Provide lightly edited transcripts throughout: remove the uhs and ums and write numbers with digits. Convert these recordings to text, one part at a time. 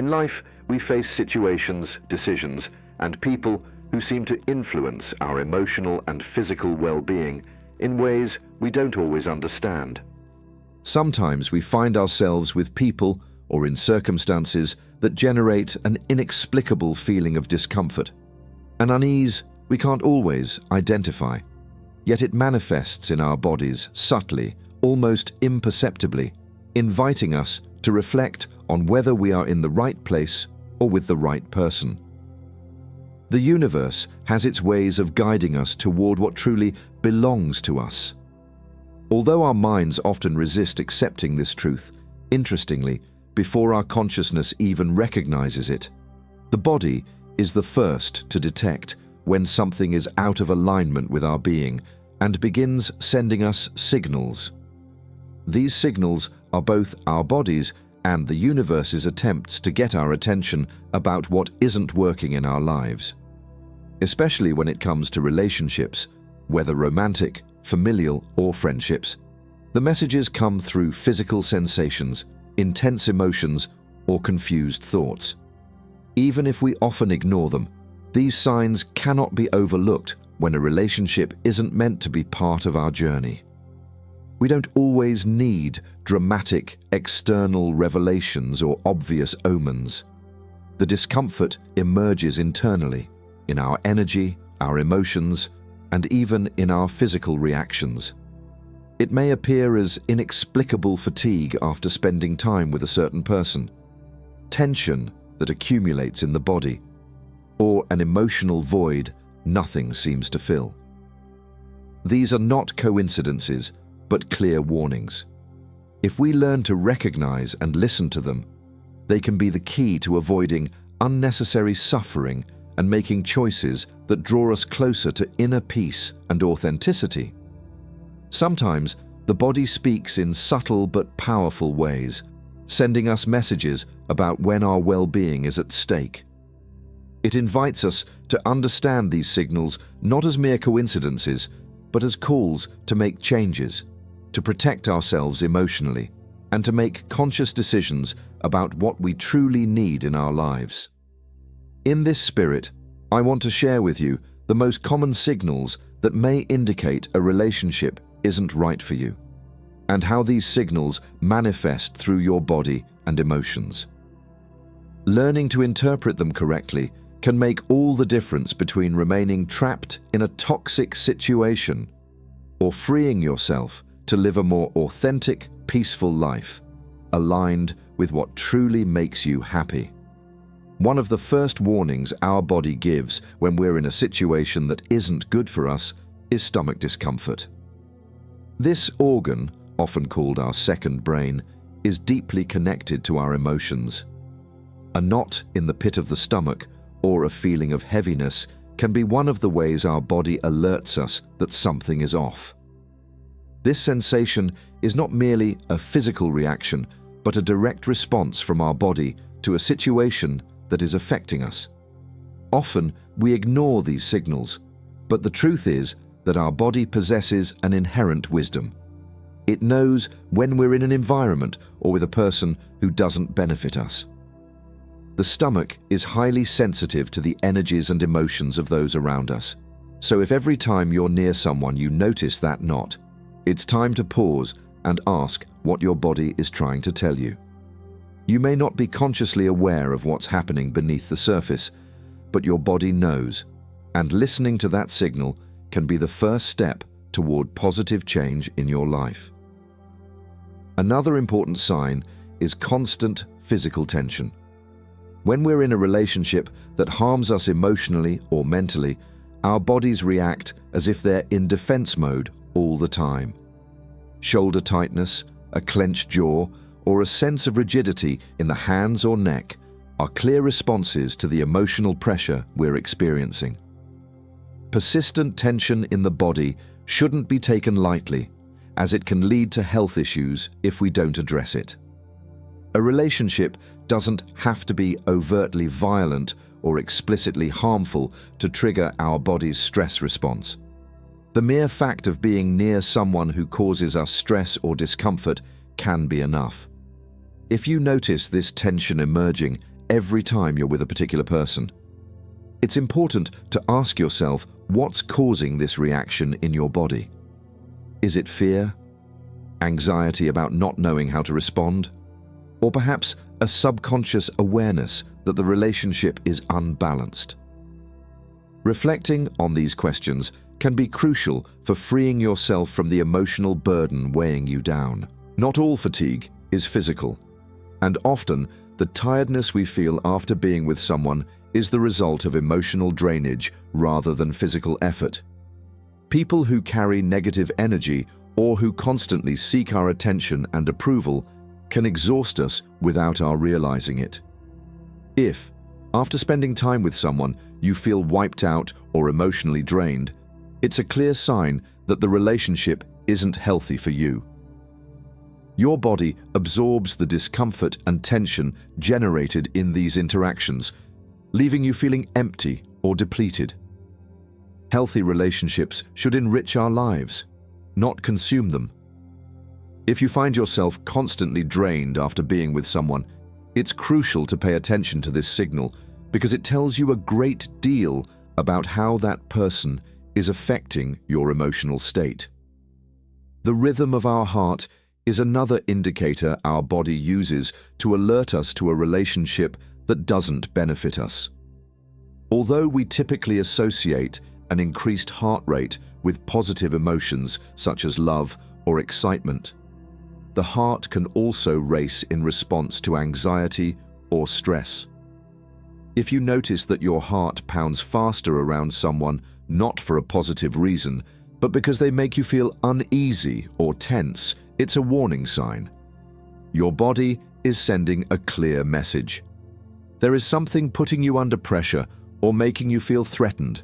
In life, we face situations, decisions, and people who seem to influence our emotional and physical well-being in ways we don't always understand. Sometimes we find ourselves with people or in circumstances that generate an inexplicable feeling of discomfort, an unease we can't always identify, yet it manifests in our bodies subtly, almost imperceptibly, inviting us to reflect on whether we are in the right place or with the right person. The universe has its ways of guiding us toward what truly belongs to us. Although our minds often resist accepting this truth, interestingly, before our consciousness even recognizes it, the body is the first to detect when something is out of alignment with our being and begins sending us signals. These signals are both our bodies and the universe's attempts to get our attention about what isn't working in our lives. Especially when it comes to relationships, whether romantic, familial, or friendships, the messages come through physical sensations, intense emotions, or confused thoughts. Even if we often ignore them, these signs cannot be overlooked when a relationship isn't meant to be part of our journey. We don't always need dramatic external revelations or obvious omens. The discomfort emerges internally, in our energy, our emotions, and even in our physical reactions. It may appear as inexplicable fatigue after spending time with a certain person, tension that accumulates in the body, or an emotional void nothing seems to fill. These are not coincidences, but clear warnings. If we learn to recognize and listen to them, they can be the key to avoiding unnecessary suffering and making choices that draw us closer to inner peace and authenticity. Sometimes, the body speaks in subtle but powerful ways, sending us messages about when our well-being is at stake. It invites us to understand these signals not as mere coincidences, but as calls to make changes, to protect ourselves emotionally, and to make conscious decisions about what we truly need in our lives. In this spirit, I want to share with you the most common signals that may indicate a relationship isn't right for you, and how these signals manifest through your body and emotions. Learning to interpret them correctly can make all the difference between remaining trapped in a toxic situation or freeing yourself to live a more authentic, peaceful life, aligned with what truly makes you happy. One of the first warnings our body gives when we're in a situation that isn't good for us is stomach discomfort. This organ, often called our second brain, is deeply connected to our emotions. A knot in the pit of the stomach or a feeling of heaviness can be one of the ways our body alerts us that something is off. This sensation is not merely a physical reaction, but a direct response from our body to a situation that is affecting us. Often, we ignore these signals, but the truth is that our body possesses an inherent wisdom. It knows when we're in an environment or with a person who doesn't benefit us. The stomach is highly sensitive to the energies and emotions of those around us. So if every time you're near someone you notice that knot, it's time to pause and ask what your body is trying to tell you. You may not be consciously aware of what's happening beneath the surface, but your body knows, and listening to that signal can be the first step toward positive change in your life. Another important sign is constant physical tension. When we're in a relationship that harms us emotionally or mentally, our bodies react as if they're in defense mode all the time. Shoulder tightness, a clenched jaw, or a sense of rigidity in the hands or neck are clear responses to the emotional pressure we're experiencing. Persistent tension in the body shouldn't be taken lightly, as it can lead to health issues if we don't address it. A relationship doesn't have to be overtly violent or explicitly harmful to trigger our body's stress response. The mere fact of being near someone who causes us stress or discomfort can be enough. If you notice this tension emerging every time you're with a particular person. It's important to ask yourself what's causing this reaction in your body. Is it fear? Anxiety about not knowing how to respond? Or perhaps a subconscious awareness that the relationship is unbalanced? Reflecting on these questions can be crucial for freeing yourself from the emotional burden weighing you down. Not all fatigue is physical, and often the tiredness we feel after being with someone is the result of emotional drainage rather than physical effort. People who carry negative energy or who constantly seek our attention and approval can exhaust us without our realizing it. If, after spending time with someone, you feel wiped out or emotionally drained, it's a clear sign that the relationship isn't healthy for you. Your body absorbs the discomfort and tension generated in these interactions, leaving you feeling empty or depleted. Healthy relationships should enrich our lives, not consume them. If you find yourself constantly drained after being with someone, it's crucial to pay attention to this signal because it tells you a great deal about how that person is affecting your emotional state. The rhythm of our heart is another indicator our body uses to alert us to a relationship that doesn't benefit us. Although we typically associate an increased heart rate with positive emotions such as love or excitement, the heart can also race in response to anxiety or stress. If you notice that your heart pounds faster around someone not for a positive reason, but because they make you feel uneasy or tense, it's a warning sign. Your body is sending a clear message. There is something putting you under pressure or making you feel threatened.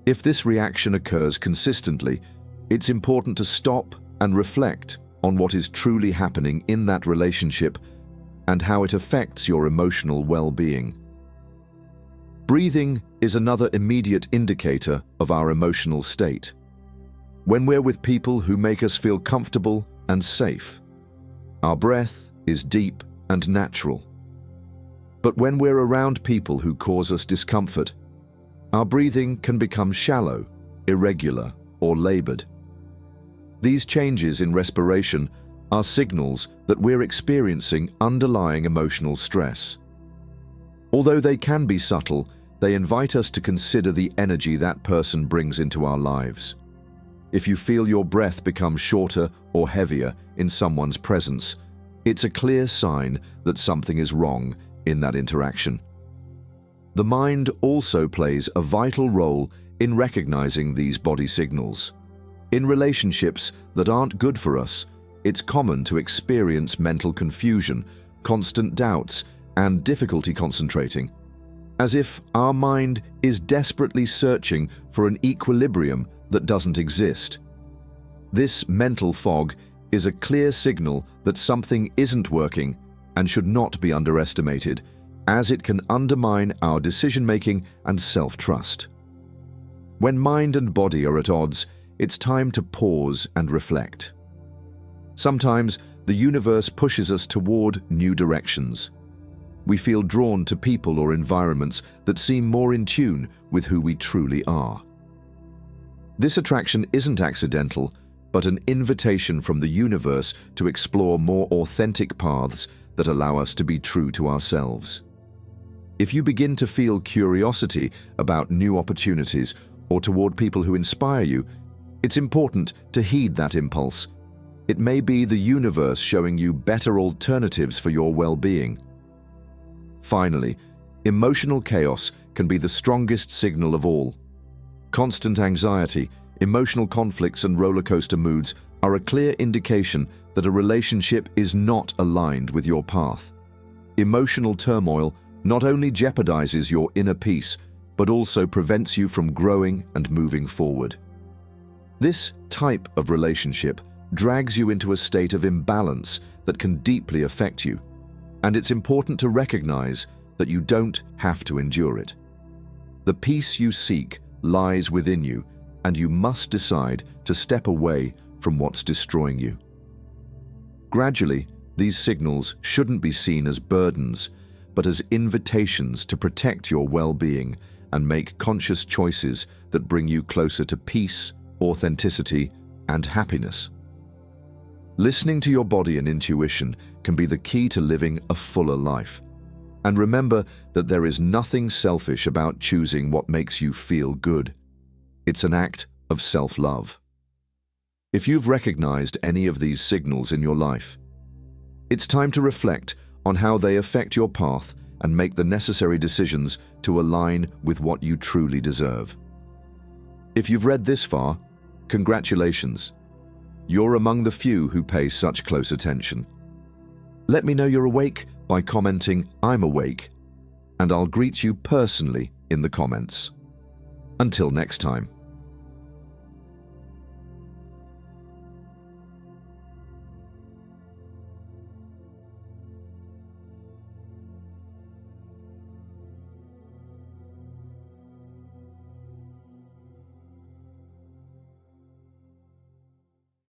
If this reaction occurs consistently, it's important to stop and reflect on what is truly happening in that relationship and how it affects your emotional well-being. Breathing is another immediate indicator of our emotional state. When we're with people who make us feel comfortable and safe, our breath is deep and natural. But when we're around people who cause us discomfort, our breathing can become shallow, irregular, or labored. These changes in respiration are signals that we're experiencing underlying emotional stress. Although they can be subtle, they invite us to consider the energy that person brings into our lives. If you feel your breath become shorter or heavier in someone's presence, it's a clear sign that something is wrong in that interaction. The mind also plays a vital role in recognizing these body signals. In relationships that aren't good for us, it's common to experience mental confusion, constant doubts, and difficulty concentrating, as if our mind is desperately searching for an equilibrium that doesn't exist. This mental fog is a clear signal that something isn't working and should not be underestimated, as it can undermine our decision-making and self-trust. When mind and body are at odds, it's time to pause and reflect. Sometimes the universe pushes us toward new directions. We feel drawn to people or environments that seem more in tune with who we truly are. This attraction isn't accidental, but an invitation from the universe to explore more authentic paths that allow us to be true to ourselves. If you begin to feel curiosity about new opportunities or toward people who inspire you, it's important to heed that impulse. It may be the universe showing you better alternatives for your well-being. Finally, emotional chaos can be the strongest signal of all. Constant anxiety, emotional conflicts, and rollercoaster moods are a clear indication that a relationship is not aligned with your path. Emotional turmoil not only jeopardizes your inner peace, but also prevents you from growing and moving forward. This type of relationship drags you into a state of imbalance that can deeply affect you, and it's important to recognize that you don't have to endure it. The peace you seek lies within you, and you must decide to step away from what's destroying you. Gradually, these signals shouldn't be seen as burdens, but as invitations to protect your well-being and make conscious choices that bring you closer to peace, authenticity, and happiness. Listening to your body and intuition can be the key to living a fuller life. And remember that there is nothing selfish about choosing what makes you feel good. It's an act of self-love. If you've recognized any of these signals in your life, it's time to reflect on how they affect your path and make the necessary decisions to align with what you truly deserve. If you've read this far, congratulations. You're among the few who pay such close attention. Let me know you're awake by commenting "I'm awake," and I'll greet you personally in the comments. Until next time.